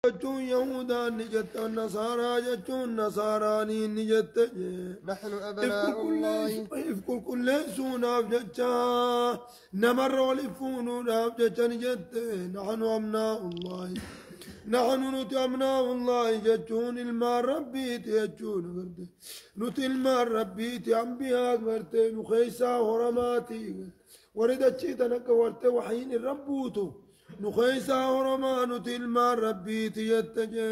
جتون يهودا نجت النصارى جتون نصاراني نجت نحن أبناء الله افكل كل سونا بجتا نمر ولفون بجتا نجت نحن أبناء الله نحن نتأمنا الله جتون الماء ربي تيجون غرد نت الماء ربي تأنبياء غرد نخيسا ورماتي وردت تنك ورت وحين الربوتو نخيسا ورما نت الماء ربي تيتجه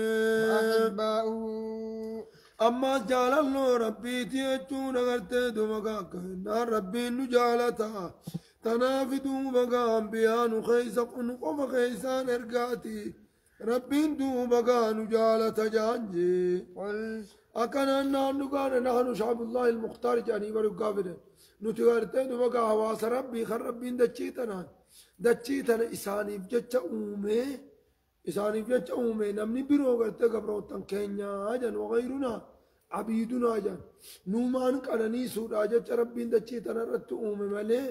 أما جال الله ربي تيجون غرد دمقاك نار ربي نجالتا تنافدوا مقا أنبياء نخيسا نقف خيسان ارقاتي ربين دوبا نجالة جانجي أكنا نانوغان نحن شعب الله المختار جاني ورقابنا نتغرتي دوبا حواس ربي خر ربين دچيتنا إساني بجتش أومي نمني برو غرتي قبروتن كينيا جان وغيرنا عبيدنا جان نومان قرني سودا جتش ربين دچيتنا رت أومي ملي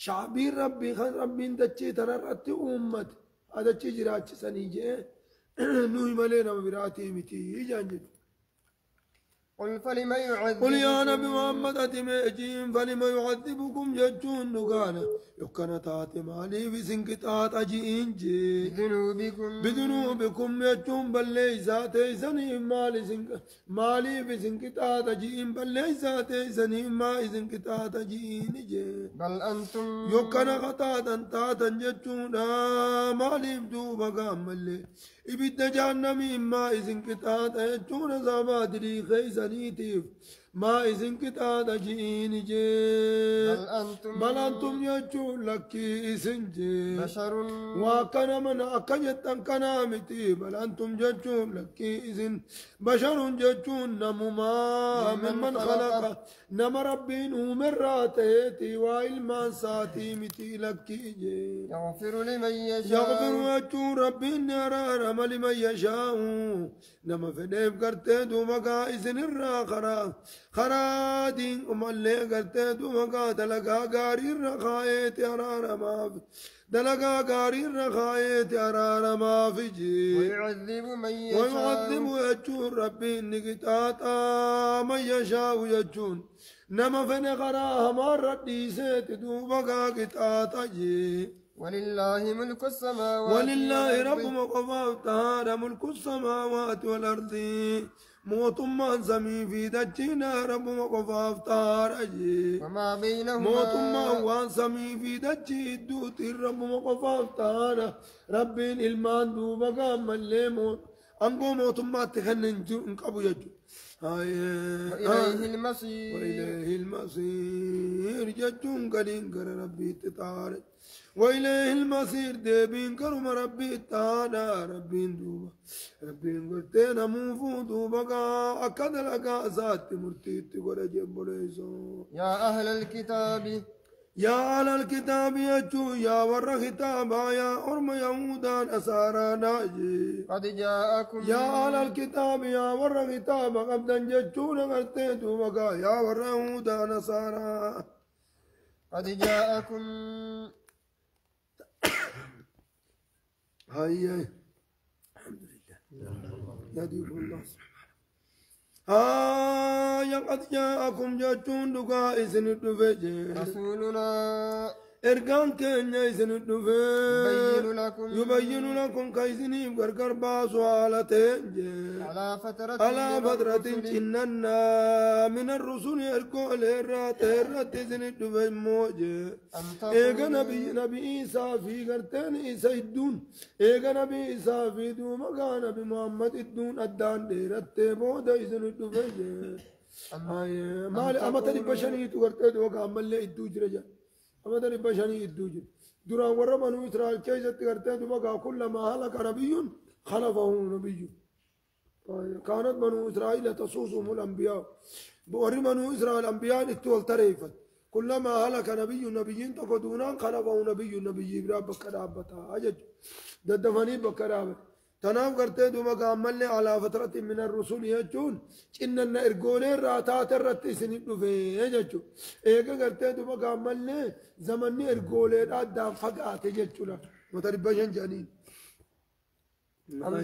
شعبين ربي خر ربين دچيتنا رت أومت هذا تجرات سنيجة نوي ملينا براتي متي يجانج قل فلما يعذبكم قل يا نبي محمد أتميجين فلما يعذبكم جتون نقانا يكنا تاتي مالي بسنكتات أجينج بذنوبكم جتون بل ليس تيسني مالي بسنكتات أجين بل ليس تيسني ما سنكتات أجينج بل أنتم يكنا خطاتا تاتا جتون مالي بدوبا قامل إبدا جهنمي ما سنكتات جتون زبادري خيسنيتيف ما إذن كتاد جين جي بل أنتم يجون لك إذن جي بشر وكان من أكجت كنامتي بل أنتم يجون لك إذن بشر يجون نمما ممن خلق نم ربين مراتي وإلمان ساتي متي لك جي يغفر لمن يشاء يغفر يجون ربين نرار لمن يشاء نم فنيف کرتے دو مگا إذن الراخرا خرادين أمالي قلتي دومقا دلقا قاري الرخايت أرار ما في دلقا قاري الرخايت أرار ما في جي ويعذب من يشاء ويعذب يجون ربي نقطاتا من يشاء يجون نما فنقراها مرة ديسيت دومقا قطاتا جي ولله ملك السماوات ولله رب مقفافتها ملك السماوات والأرض موتما سمي في دجنا رب مقفافتها رجي وما بينهما موتما وان سمي في دجي دوت رب مقفافتها رب المان دوبا ملي موت أنقو موتما تخنن جو انقبو يجو وإليه المصير وإليه المصير ججون قلين قر ربي تتارج وإليه المصير ديبين كرم ربي تعالى ربين دوبا ربين قرتين موفو دوبا أكد لقا ذات مرتيت ورجب بريسو يا أهل الكتاب يا أهل الكتاب يجو يا ور خطابا يا أرم يهودا نصارى ناجي قد جاءكم يا أهل الكتاب يا ور خطابا قبدا ججون قرتين دوبا يا ور يهودا نصارى قد جاءكم هاي الحمد لله يهديكم الله يا قد جاءكم جاتون دقا إذن الدفجة رسولنا إرقان كينيا إذن يبين لكم يبين لكم كيزني غرغر باسو على تنجي على فترة جننا من الرسول يركو الهرات هرات إذن الدفج موجة إيغا نبي إيسا في غرتين إيسا الدون إيغا نبي إيسا في دو مقا نبي محمد الدون الدان ديرت بودا إذن الدفج مالي أما تري بشني تغرتين وقا عمال إدو جرجا أما تري بشاني الدوج درا ورا بنو إسرائيل كيف تكرته دماغ كلما هلك نبي خلفه نبي كانت بنو إسرائيل تصوصهم الأنبياء بوري بنو إسرائيل الأنبياء اتول تريفت كلما هلك نبي تقدونا خلفه نبي برا بكرابتا أجد ددفني بكرابت تنام کرتے دماغ عمل على فترة من الرسول يجون إننا إرجولين راتات الرت سنين دفع يجوا إيجا کرتے دماغ عمل زمني إرجولين أدام فقات يجوا متربيان جانين أن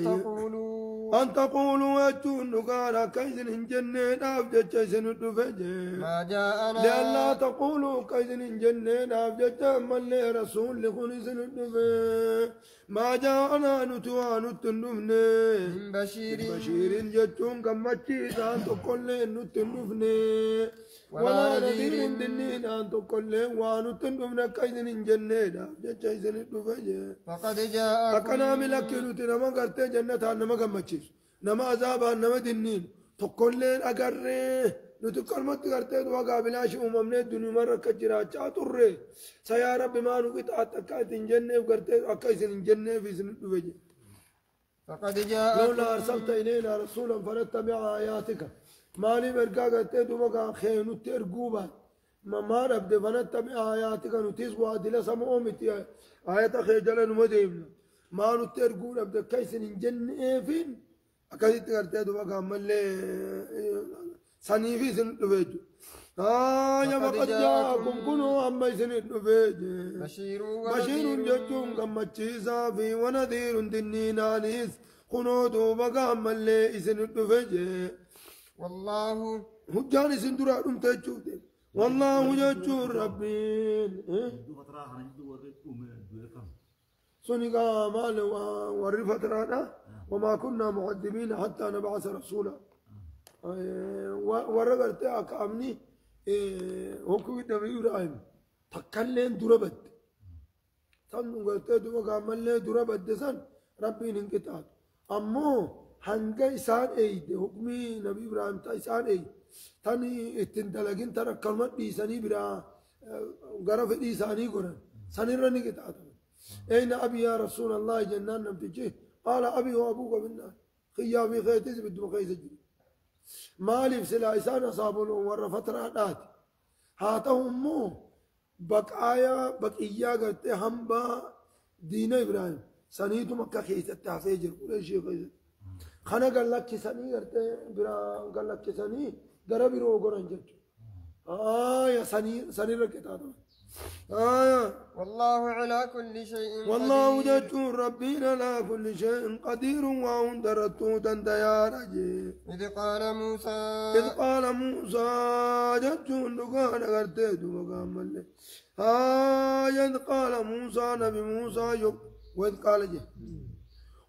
أن تقولوا أجون قال كيزن جنين أفجج سند فجر ما جاءنا لألا تقولوا كيزن جنين أفجج من لي رسول لخن سند ما جاءنا نتوان التنفني من بشير بشير جتون كمتشي أن تقول نتنفني ولا نذير دنين أن تقول وان التنفني كيزن جنين أفجج سند فجر فقد جاءكم أكنا ملكينو تنما قرتي جنة نما كمتشيس نما عذابا نما دنين تقولين أقرّي نتكلم تقرتي دوا قابلاش أممنا الدنيا مرة كجرا چاتورّي سيا رب ما نقيت أتكات جنة وقرتي أكايس جنة في سنة وجه فقد جاءكم لولا أرسلت إلينا رسولا فنتبع آياتك مالي بركا قرتي دوا خينو ترقوبا ما رب فنتبع آياتك نتيس وادلا سمومتي آيات خيجل نمديمنا ما نترقون أبدا كيس جنة فين أكادت قرتي دوا قامل سنيفي سنة وجه يا فقد جاءكم كنوا أما سنة وجه بشير جتون كما تشيسا في ونذير دنين آنيس كنوا دوبا قامل سنة وجه والله هجاني سندرا تجود والله جتون ربين سنقا مال ورفت رانا وما كنا معذبين حتى نبعث رسولا ورغرت أكامني هكو النبي إبراهيم تكلم دربت تنو قلت دو كامل دربت دسان ربي ننقطع أمو هنگا إسان أيد حكمي نبي إبراهيم تا إسان أيد تاني اتندلقين ترى كلمة ديساني برا غرف ديساني قرن سنرى ننقطع أين أبي يا رسول الله جنان نمتجه قال أبي وأبوك بالنار خيامي خيتز بدو خيز جري مالي بسلا إسان أصابون ورى فترة دات هاتهم مو بقايا بقيا قرتي همبا دين إبراهيم سنيتو مكة خيزة تحفيجر كل شيء خيزة خانا قال لك سني قرتي برا قال لك سني دربي رو قرن جت يا سني ركتاتو والله على كل شيء والله قدير جتون ربنا على كل شيء قدير وندرتو دنديار إذ قال موسى جتون دقان غرتيتو وقامل إذ قال موسى نبي موسى يب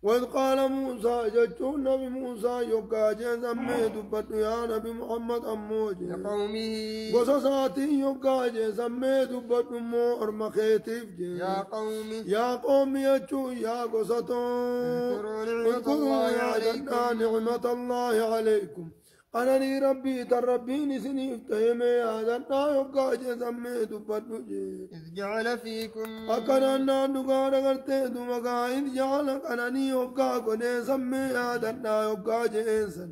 وإذ قال موسى جتون نبي موسى يقاجي زمي دبتو يا نبي محمد أموجي لقومه قصصاتي يقاجي زمي دبتو مو أرمخيتيف جي يا قوم يجو يا قصتو اذكروا نعمة الله عليكم أنني ربي تربيني سنيف تهمي هذا يقاجي زمي دبتو جي إذ جعل فيكم أكنا نقال قرتي دمقا إذ جعلك أنني يقا قني سمي هذا يقاجي إنسان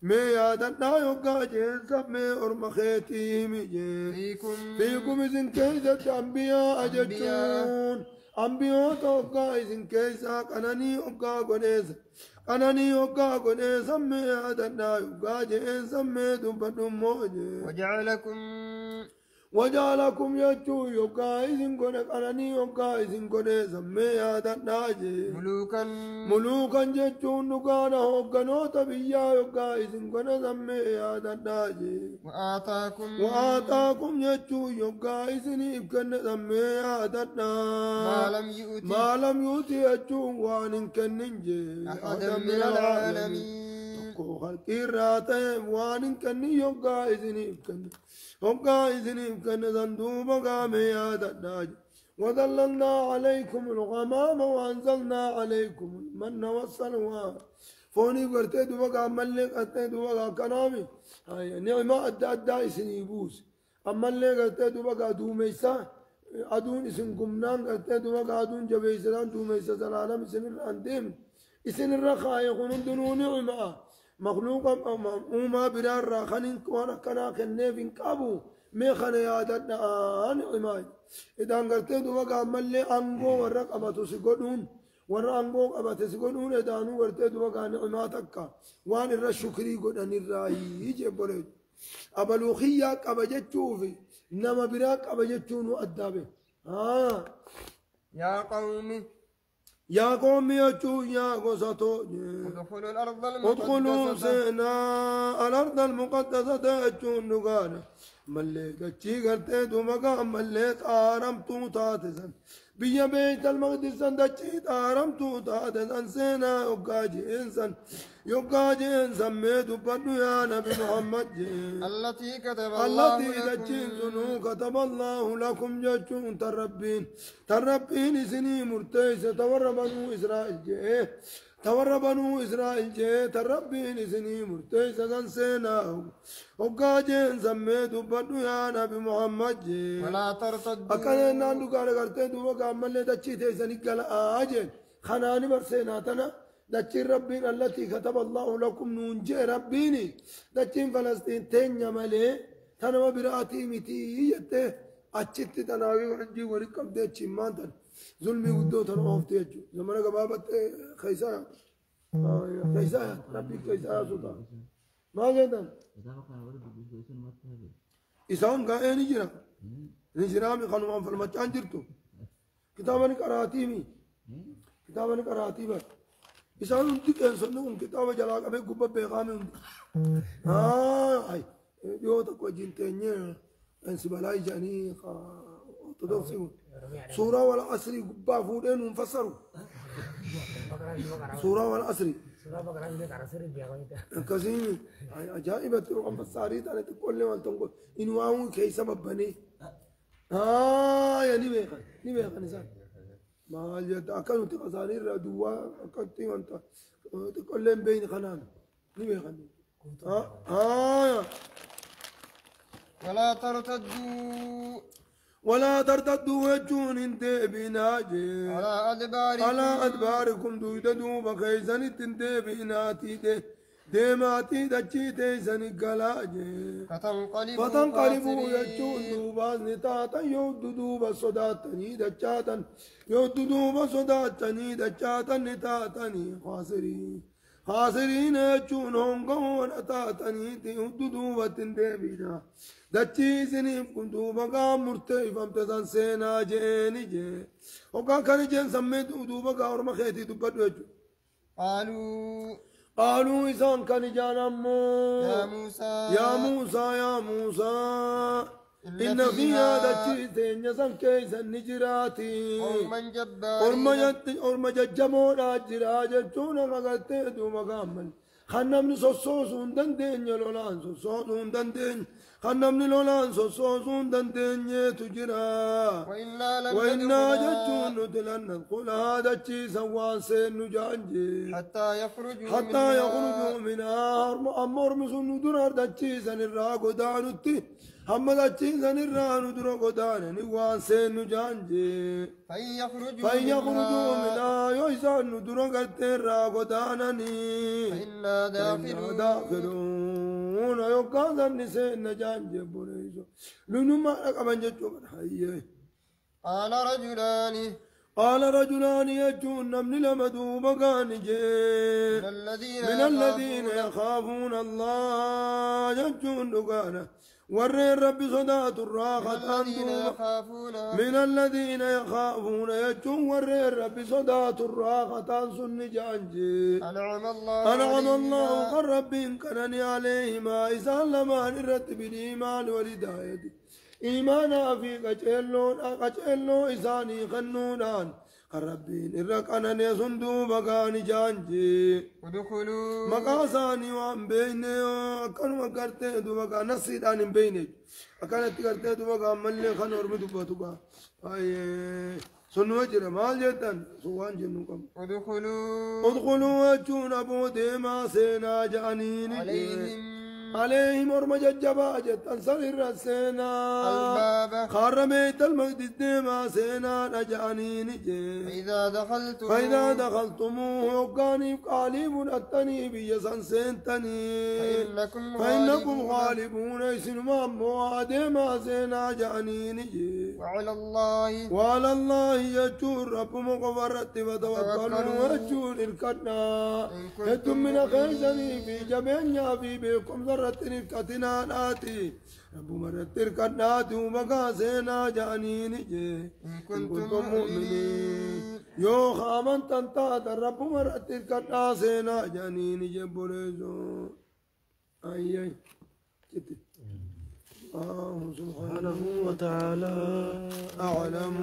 مي هذا يقاجي إنسان مي أرمخيتي مجي فيكم إذن كيسة أنبياء أجتون أنبياء توقع إذن كيسة أنني يقا قني أنني يقا قني سمي هذا يقاجي إنسان مي دبتو موجي وجعلكم يجو يوكا إذن كونك أنني يوكا إذن كوني سمي هذا الناجي ملوكا جتون نقانا هوكا تبيا يوكا إذن كوني سمي هذا الناجي وآتاكم يجو يوكا إذن إبكن سمي هذا الناجي ما لم يؤتي يجو وان كننجي أحدا من العالمين خلقي راتي وان كني يوكا إذن إبكن هوكا إذن إبكن زندوبا قامي هذا الناج وظللنا عليكم الغمام وأنزلنا عليكم المن والسلوى فوني قرتي دوبا ملك أتي دوبا كنامي هاي نعمة أدى إسني بوس أما اللي قرتي دوبا دوميسا أدون إسن قمنان قرتي دوبا أدون جبيسران دوميسا سلالم إسن الأنديم إسن الرخاء يكون دنو نعمة مخلوقا أمما برار راخنين كوانا كنا خنف كابو ميخنا يادتنا نعمة إذا قرتي دوبا ملي أنغو ورقبة سيقودون ورانغو أبا سيقودون إذا نو قرتي دوبا نعماتك وان الرشكري قد أن الراهي يجي بريد أبلوخيك أبجت شوفي إنما براك أبجت شونو أدابه يا قوم يا قوم يجو يا قصتو ادخلوا الأرض ادخلوا المقدسة سينا الأرض المقدسة تجون نغانا ملك تشيغرتي دومغا ملك آرمتو تاتسن بيا بيت المقدس دچيت آرمتو تاتسن سينا يوكاجي إنسان ميدو بدو يا نبي محمد التي كتب التي الله دچين لكم سنو كتب الله لكم جچون تربين سني مرتيسة تور بنو إسرائيل تور بنو إسرائيل تربين سني مرتيسة سنسينا وقاجي إنسان ميدو بدو يا نبي محمد ولا ترتدوا أكان ناندو قال قرتي دوما كامل دچي تيسني قال آجين خناني برسينا تنا دچين ربين التي كتب الله لكم نونجي ربيني دچين فلسطين تنيا ملي تنما براتي متي يته اچت تناوي ونجي ورقم دي چيمانتن ظلمي ودو تنوفتي اجو زمان غبابت خيسا ربي خيسا سودا ما جدن إسان قائن نجرا نجرامي خانوان فالمچان جرتو كتابان قراتيمي كتابان قراتيمي إسان انتي كنسنون كتابة جلاك أبي قبب بيغامي انتي هاي يو تقوى جنتيني انسبالاي جاني تدوسيون سورة والعصري قبا فودين انفسروا سورة والعصري كزيني عجائبة وقم فساريت أنا تقول لي وانتنقل إنواعون كي سبب بني يا نبيخا نسان ما جد أكلوا تقصاني الردوا أكلتي وانت تقول لهم بين خنان نبيخا ولا ترتدوا وجون انت بناجي على أدباركم دويدوا بخيزن انت بناتي ديماتي دچي تيسن قلاجي فتنقلبوا يجون دوباز نتاتا يود دوبا صداتني دچاتا يود دوبا صداتني دچاتا نتاتني خاسرين يجون هنقون أتاتني يود دوبا تندبينا دچي سنيف كنتوبا قام مرتفم تسان سينا جيني وقا كان جين سميت دوبا قام خيتي دبت قالوا إسان كان جانمو يا موسى إن فيها دچيتين يسان كيسان نجراتي أرما ججمون أجرا ججونا غغتي دوما قامل خنمني سوسوسون دندين يلولان سوسوسون دندين خنمني لولان سوسوسون دندين تجرا وإنا ججون ندلن ندخل هذا الشيء سوان سين نجانجي حتى يخرجوا منها أمر مسون ندر دچي سنرا قدانتي هم دچي سنرا ندر قدان نوان سين نجانجي فيخرجوا منها يويسان ندر قدر قدانني فإنا داخلون يوكازن نسين نجانجي بريزو لنما أكمن ججو قال رجلان يجون من لمدوا مكانجين من الذين يخافون الله يجون دقانا ور رب صدات الراحة من الذين يخافون يجون ور رب صدات الراحة سن جانجي أنعم الله قرب كنني عليهما إذا لما نرتب الإيمان والهداية إيمانا في قجلو إساني خنونان الربين إرق أنا نسندو بقاني جانجي مقاساني وان بيني أكانو مقارتي دو بقا نصيدان بيني أكانت قرتي دو بقا ملي خنور مدوباتو بقا سنو جرى مال جتن سوان جنوكم ادخلوا وجون أبو ديما سينا جانين عليهم ورمج الجباجة تنصر الرسينا خرميت المقدس ديما سينا نجانين فإذا دخلتموه وقاني قالب أتني بيسان سينتني فإنكم غالبون يسنما مواديما سينا جانين وعلى الله يجور رب مغفرت وتوكلوا يجور الكنا هدم من خيزني في جبين في بكم ذر مرتين كاتنا ناتي رب مرتين كاتناتي ومقاسينا جانيني جي إن كنتم مؤمنين يو خامن تنتات رب مرتين كاتناسينا جانيني جي بوليزو أي كتي الله سبحانه وتعالى أعلم